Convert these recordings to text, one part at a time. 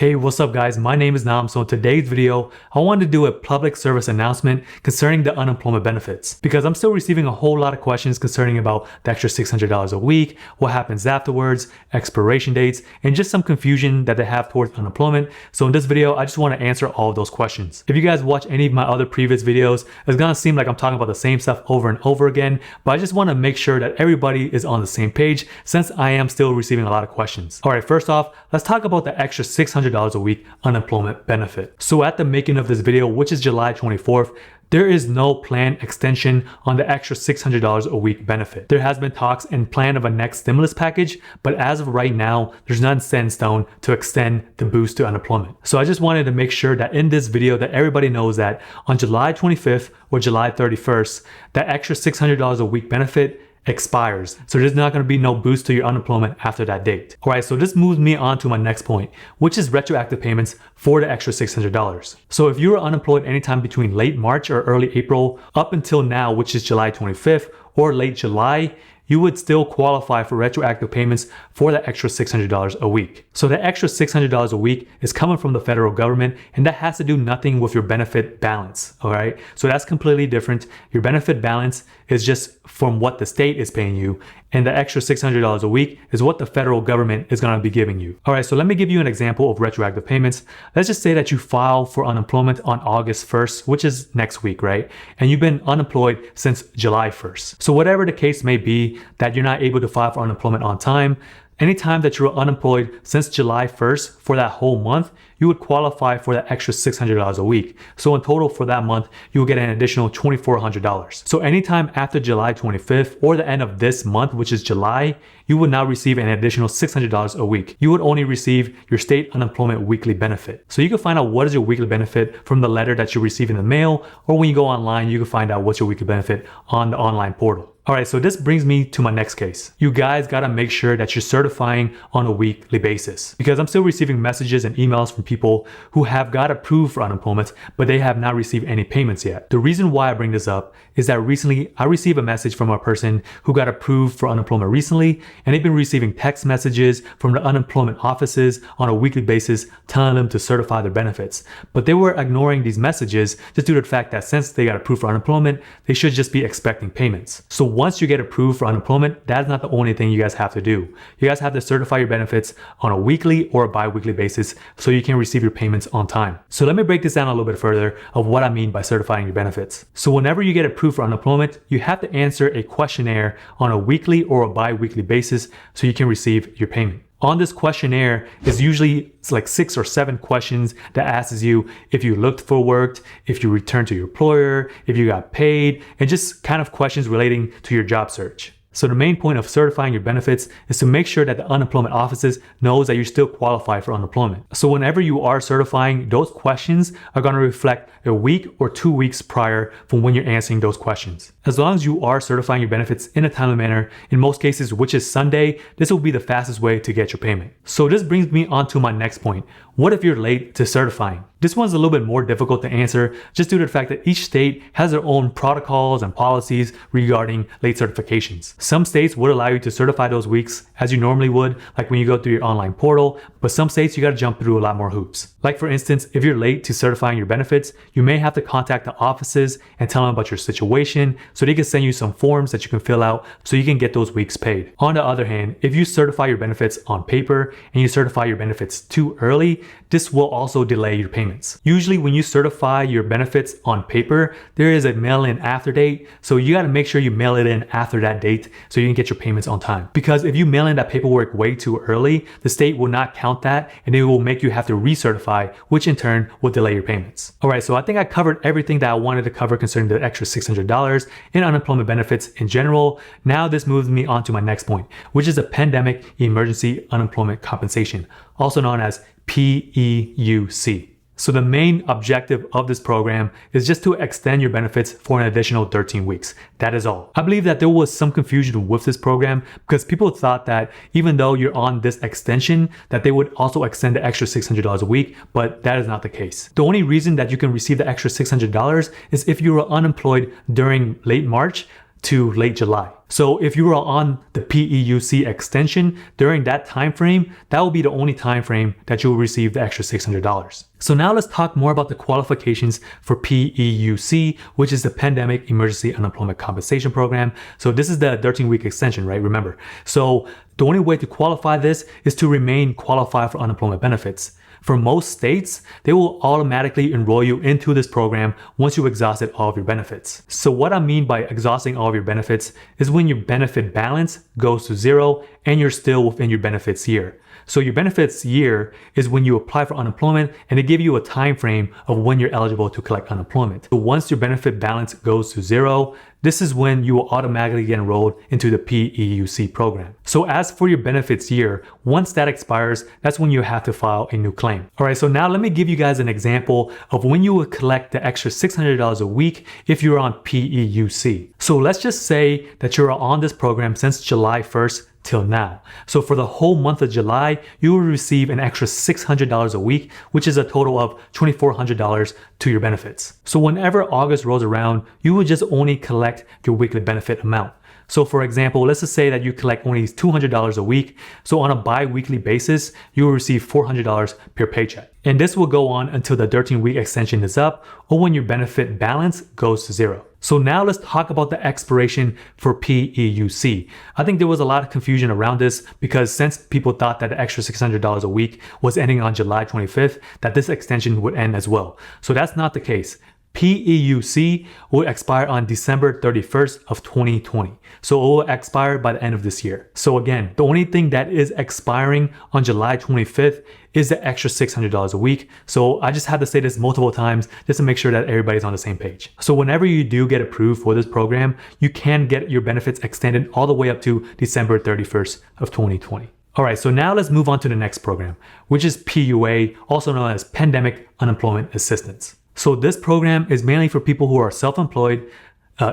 Hey, what's up guys? My name is Naam. So in today's video, I wanted to do a public service announcement concerning the unemployment benefits because I'm still receiving a whole lot of questions concerning about the extra $600 a week, what happens afterwards, expiration dates, and just some confusion that they have towards unemployment. So in this video, I just want to answer all of those questions. If you guys watch any of my other previous videos, it's gonna seem like I'm talking about the same stuff over and over again, but I just want to make sure that everybody is on the same page since I am still receiving a lot of questions. All right, first off, let's talk about the extra $600 a week unemployment benefit. So at the making of this video, which is July 24th, there is no planned extension on the extra $600 a week benefit. There has been talks and plan of a next stimulus package, but as of right now, there's none set in stone to extend the boost to unemployment. So I just wanted to make sure that in this video that everybody knows that on July 25th or July 31st, that extra $600 a week benefit expires. So there's not going to be no boost to your unemployment after that date. All right, so this moves me on to my next point, which is retroactive payments for the extra $600. So if you were unemployed anytime between late March or early April up until now, which is July 25th or late July, you would still qualify for retroactive payments for the extra $600 a week. So the extra $600 a week is coming from the federal government, and that has to do nothing with your benefit balance, all right? So that's completely different. Your benefit balance is just from what the state is paying you, and the extra $600 a week is what the federal government is gonna be giving you. All right, so let me give you an example of retroactive payments. Let's just say that you file for unemployment on August 1st, which is next week, right? And you've been unemployed since July 1st. So whatever the case may be that you're not able to file for unemployment on time, anytime that you're unemployed since July 1st for that whole month, you would qualify for that extra $600 a week. So in total for that month, you will get an additional $2,400. So anytime after July 25th or the end of this month, which is July, you would now receive an additional $600 a week. You would only receive your state unemployment weekly benefit. So you can find out what is your weekly benefit from the letter that you receive in the mail, or when you go online, you can find out what's your weekly benefit on the online portal. All right, so this brings me to my next case. You guys gotta make sure that you're certifying on a weekly basis because I'm still receiving messages and emails from people who have got approved for unemployment, but they have not received any payments yet. The reason why I bring this up is that recently I received a message from a person who got approved for unemployment recently, and they've been receiving text messages from the unemployment offices on a weekly basis telling them to certify their benefits. But they were ignoring these messages just due to the fact that since they got approved for unemployment, they should just be expecting payments. So once you get approved for unemployment, that's not the only thing you guys have to do. You guys have to certify your benefits on a weekly or a bi-weekly basis so you can receive your payments on time. So let me break this down a little bit further of what I mean by certifying your benefits. So whenever you get approved for unemployment, you have to answer a questionnaire on a weekly or a bi-weekly basis so you can receive your payment. On this questionnaire is usually like 6 or 7 questions that asks you if you looked for work, if you returned to your employer, if you got paid, and just kind of questions relating to your job search. So the main point of certifying your benefits is to make sure that the unemployment offices knows that you still qualify for unemployment. So whenever you are certifying, those questions are going to reflect a week or 2 weeks prior from when you're answering those questions. As long as you are certifying your benefits in a timely manner, in most cases, which is Sunday, this will be the fastest way to get your payment. So this brings me on to my next point. What if you're late to certifying? This one's a little bit more difficult to answer just due to the fact that each state has their own protocols and policies regarding late certifications. Some states would allow you to certify those weeks as you normally would, like when you go through your online portal, but some states you gotta jump through a lot more hoops. Like for instance, if you're late to certifying your benefits, you may have to contact the offices and tell them about your situation so they can send you some forms that you can fill out so you can get those weeks paid. On the other hand, if you certify your benefits on paper and you certify your benefits too early, this will also delay your payments. Usually when you certify your benefits on paper, there is a mail-in after date, so you gotta make sure you mail it in after that date so you can get your payments on time. Because if you mail in that paperwork way too early, the state will not count that and it will make you have to recertify, which in turn will delay your payments. All right, so I think I covered everything that I wanted to cover concerning the extra $600 in unemployment benefits in general. Now this moves me on to my next point, which is a pandemic emergency unemployment compensation, also known as PEUC. So the main objective of this program is just to extend your benefits for an additional 13 weeks. That is all. I believe that there was some confusion with this program because people thought that even though you're on this extension, that they would also extend the extra $600 a week, but that is not the case. The only reason that you can receive the extra $600 is if you were unemployed during late March to late July. So if you are on the PEUC extension during that time frame, that will be the only time frame that you will receive the extra $600. So now let's talk more about the qualifications for PEUC, which is the Pandemic Emergency Unemployment Compensation Program. So this is the 13-week extension, right? Remember. So the only way to qualify this is to remain qualified for unemployment benefits. For most states, they will automatically enroll you into this program once you exhausted all of your benefits. So what I mean by exhausting all of your benefits is when your benefit balance goes to zero and you're still within your benefits year. So your benefits year is when you apply for unemployment and they give you a time frame of when you're eligible to collect unemployment. So once your benefit balance goes to zero, this is when you will automatically get enrolled into the PEUC program. So as for your benefits year, once that expires, that's when you have to file a new claim. All right, so now let me give you guys an example of when you would collect the extra $600 a week if you're on PEUC. So let's just say that you're on this program since July 1st till now. So for the whole month of July, you will receive an extra $600 a week, which is a total of $2,400 to your benefits. So whenever August rolls around, you will just only collect your weekly benefit amount. So for example, let's just say that you collect only $200 a week. So on a bi-weekly basis, you will receive $400 per paycheck. And this will go on until the 13-week extension is up or when your benefit balance goes to zero. So now let's talk about the expiration for PEUC. I think there was a lot of confusion around this because since people thought that the extra $600 a week was ending on July 25th, that this extension would end as well. So that's not the case. PEUC will expire on December 31st of 2020. So it will expire by the end of this year. So again, the only thing that is expiring on July 25th is the extra $600 a week. So I just had to say this multiple times just to make sure that everybody's on the same page. So whenever you do get approved for this program, you can get your benefits extended all the way up to December 31st of 2020. All right, so now let's move on to the next program, which is PUA, also known as Pandemic Unemployment Assistance. So this program is mainly for people who are self-employed,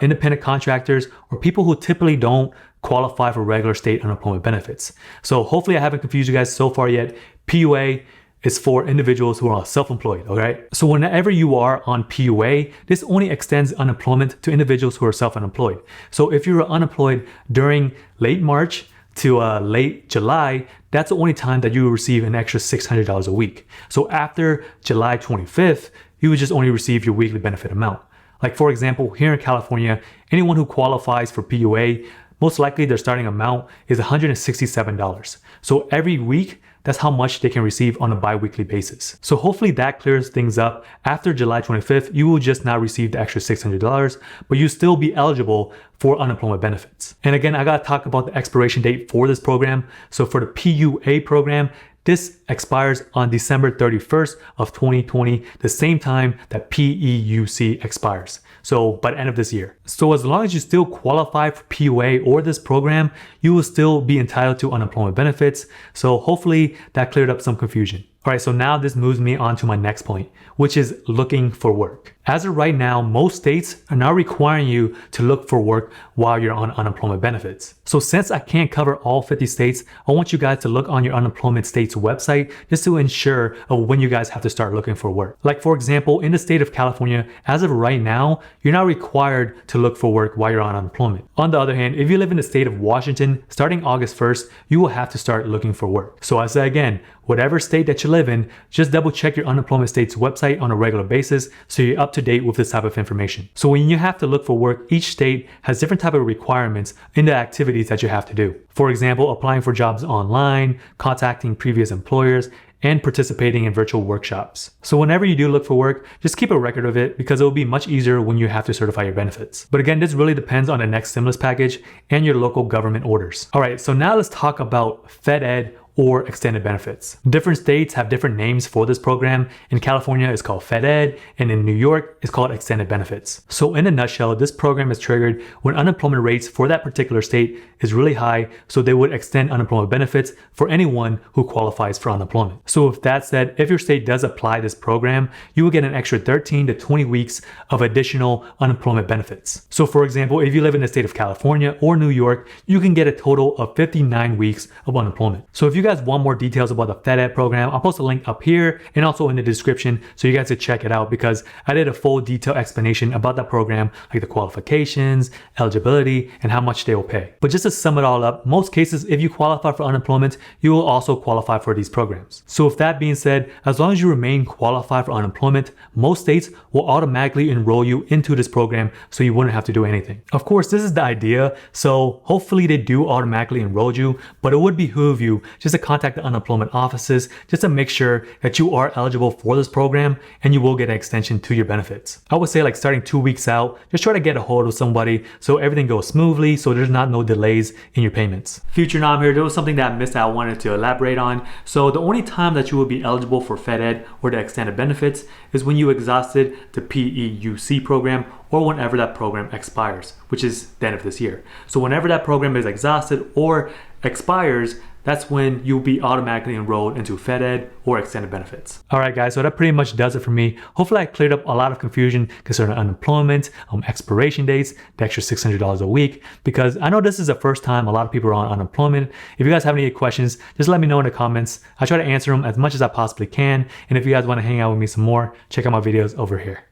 independent contractors, or people who typically don't qualify for regular state unemployment benefits. So hopefully I haven't confused you guys so far yet. PUA is for individuals who are self-employed, all right? So whenever you are on PUA, this only extends unemployment to individuals who are self-employed. So if you're unemployed during late March to late July, that's the only time that you will receive an extra $600 a week. So after July 25th, you would just only receive your weekly benefit amount. Like for example, here in California, anyone who qualifies for PUA, most likely their starting amount is $167. So every week, that's how much they can receive on a bi-weekly basis. So hopefully that clears things up. After July 25th, you will just not receive the extra $600, but you still be eligible for unemployment benefits. And again, I gotta talk about the expiration date for this program. So for the PUA program, this expires on December 31st of 2020, the same time that PEUC expires. So by the end of this year. So as long as you still qualify for PUA or this program, you will still be entitled to unemployment benefits. So hopefully that cleared up some confusion. All right, so now this moves me on to my next point, which is looking for work. As of right now, most states are now requiring you to look for work while you're on unemployment benefits. So since I can't cover all 50 states, I want you guys to look on your unemployment state's website just to ensure of when you guys have to start looking for work. Like for example, in the state of California, as of right now, you're not required to look for work while you're on unemployment. On the other hand, if you live in the state of Washington, starting August 1st, you will have to start looking for work. So I say again, whatever state that you live in, just double check your unemployment state's website on a regular basis so you're up to date with this type of information. So when you have to look for work, each state has different type of requirements in the activities that you have to do. For example, applying for jobs online, contacting previous employers, and participating in virtual workshops. So whenever you do look for work, just keep a record of it because it will be much easier when you have to certify your benefits. But again, this really depends on the next stimulus package and your local government orders. All right, so now let's talk about FedEd or extended benefits. Different states have different names for this program. In California, it's called FedEd, and in New York, it's called extended benefits. So in a nutshell, this program is triggered when unemployment rates for that particular state is really high, so they would extend unemployment benefits for anyone who qualifies for unemployment. So with that said, if your state does apply this program, you will get an extra 13 to 20 weeks of additional unemployment benefits. So for example, if you live in the state of California or New York, you can get a total of 59 weeks of unemployment. So if you guys want more details about the FedEd program, I'll post a link up here and also in the description so you guys can check it out, because I did a full detailed explanation about that program, like the qualifications, eligibility, and how much they will pay. But just to sum it all up, most cases, if you qualify for unemployment, you will also qualify for these programs. So with that being said, as long as you remain qualified for unemployment, most states will automatically enroll you into this program so you wouldn't have to do anything. Of course, this is the idea, so hopefully they do automatically enroll you, but it would behoove you just to contact the unemployment offices just to make sure that you are eligible for this program and you will get an extension to your benefits. I would say like starting 2 weeks out, just try to get a hold of somebody so everything goes smoothly, so there's not no delays in your payments. Future Naam here, there was something that I missed that I wanted to elaborate on. So the only time that you will be eligible for FedEd or the extended benefits is when you exhausted the PEUC program or whenever that program expires, which is the end of this year. So whenever that program is exhausted or expires, that's when you'll be automatically enrolled into FedEd or extended benefits. All right, guys, so that pretty much does it for me. Hopefully I cleared up a lot of confusion concerning unemployment, expiration dates, the extra $600 a week, because I know this is the first time a lot of people are on unemployment. If you guys have any questions, just let me know in the comments. I try to answer them as much as I possibly can. And if you guys want to hang out with me some more, check out my videos over here.